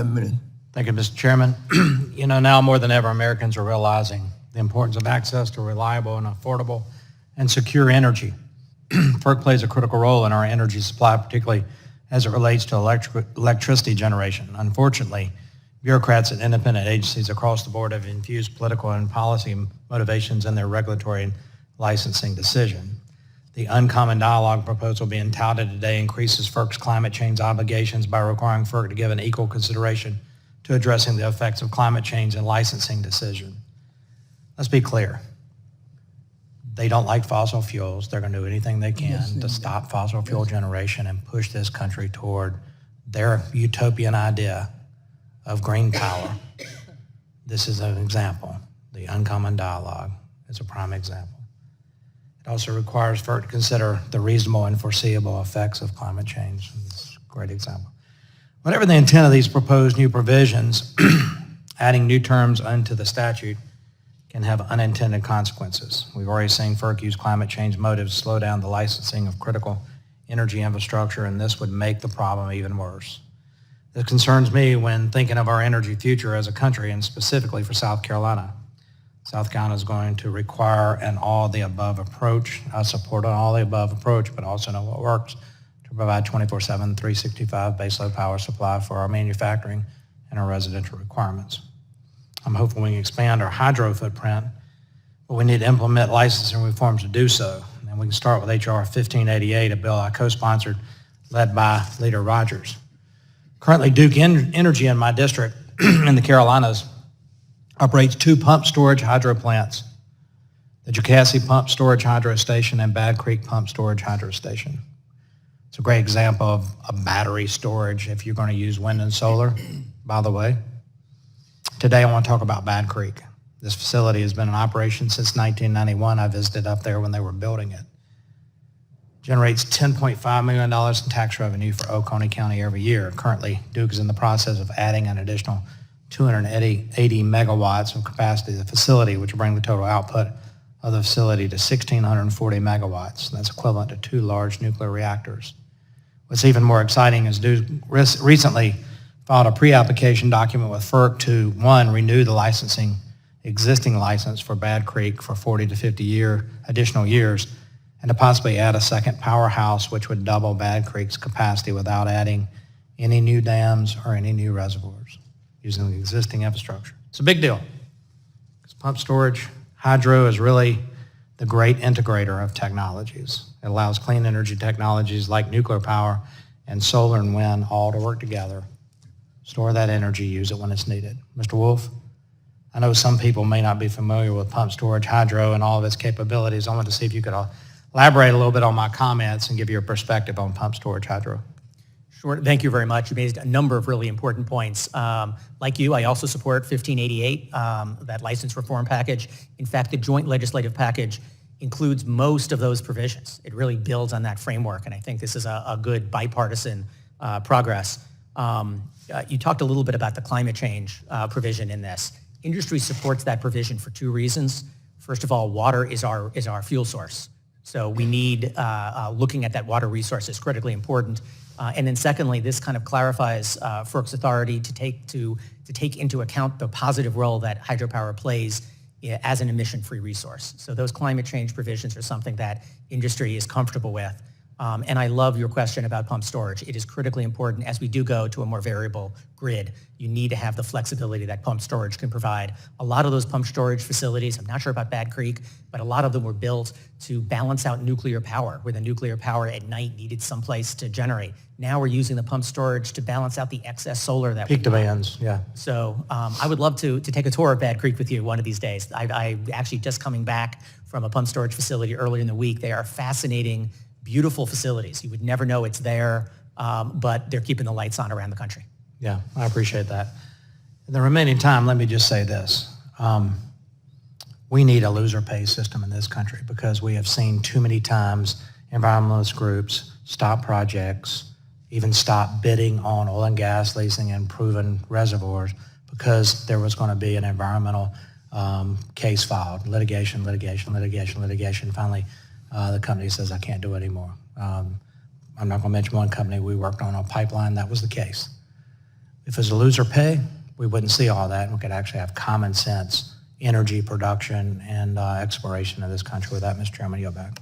A minute. Thank you, Mr. Chairman. Now more than ever, Americans are realizing the importance of access to reliable and affordable and secure energy. FERC plays a critical role in our energy supply, particularly as it relates to electricity generation. Unfortunately, bureaucrats and independent agencies across the board have infused political and policy motivations in their regulatory and licensing decision. The uncommon dialogue proposal being touted today increases FERC's climate change obligations by requiring FERC to give an equal consideration to addressing the effects of climate change in licensing decision. Let's be clear. They don't like fossil fuels. They're going to do anything they can to stop fossil fuel generation and push this country toward their utopian idea of green power. This is an example. The uncommon dialogue is a prime example. It also requires FERC to consider the reasonable and foreseeable effects of climate change. It's a great example. Whatever the intent of these proposed new provisions, adding new terms unto the statute can have unintended consequences. We've already seen FERC use climate change motives to slow down the licensing of critical energy infrastructure, and this would make the problem even worse. This concerns me when thinking of our energy future as a country, and specifically for South Carolina. South Carolina is going to require an all-the-above approach. I support an all-the-above approach, but also know what works to provide 24/7, 365 baseload power supply for our manufacturing and our residential requirements. I'm hoping we can expand our hydro footprint, but we need to implement licensing reforms to do so. And we can start with H.R. 1588, a bill I co-sponsored, led by Leader Rogers. Currently, Duke Energy in my district in the Carolinas operates 2 pump storage hydro plants, the Jocassee Pump Storage Hydro Station and Bad Creek Pump Storage Hydro Station. It's a great example of a battery storage if you're going to use wind and solar, by the way. Today I want to talk about Bad Creek. This facility has been in operation since 1991. I visited up there when they were building it. Generates $10.5 million in tax revenue for Oconee County every year. Currently, Duke is in the process of adding an additional 280 megawatts of capacity to the facility, which will bring the total output of the facility to 1,640 megawatts. That's equivalent to 2 large nuclear reactors. What's even more exciting is Duke recently filed a pre-application document with FERC to, 1, renew the existing license for Bad Creek for 40 to 50 additional years, and to possibly add a second powerhouse which would double Bad Creek's capacity without adding any new dams or any new reservoirs, using the existing infrastructure. It's a big deal, because pump storage, hydro is really the great integrator of technologies. It allows clean energy technologies like nuclear power and solar and wind all to work together, store that energy, use it when it's needed. Mr. Wolf, I know some people may not be familiar with pump storage, hydro, and all of its capabilities. I wanted to see if you could elaborate a little bit on my comments and give your perspective on pump storage, hydro. Sure. Thank you very much. You made a number of really important points. Like you, I also support 1588, that license reform package. In fact, the joint legislative package includes most of those provisions. It really builds on that framework, and I think this is a good bipartisan progress. You talked a little bit about the climate change provision in this. Industry supports that provision for 2 reasons. First of all, water is our fuel source. So we need, looking at that water resource is critically important. And then secondly, this kind of clarifies FERC's authority to take into account the positive role that hydropower plays as an emission-free resource. So those climate change provisions are something that industry is comfortable with. And I love your question about pump storage. It is critically important as we do go to a more variable grid. You need to have the flexibility that pump storage can provide. A lot of those pump storage facilities, I'm not sure about Bad Creek, but a lot of them were built to balance out nuclear power, where the nuclear power at night needed someplace to generate. Now we're using the pump storage to balance out the excess solar that peak demands, yeah. So I would love to take a tour of Bad Creek with you one of these days. I actually just coming back from a pump storage facility earlier in the week. They are fascinating, beautiful facilities. You would never know it's there, but they're keeping the lights on around the country. Yeah, I appreciate that. In the remaining time, let me just say this. We need a loser pay system in this country, because we have seen too many times environmentalist groups stop projects, even stop bidding on oil and gas leasing and proven reservoirs, because there was going to be an environmental case filed, litigation. Finally, the company says, I can't do it anymore. I'm not going to mention one company. We worked on a pipeline. That was the case. If it was a loser pay, we wouldn't see all that, and we could actually have common sense energy production and exploration in this country. With that, Mr. Chairman, I yield back.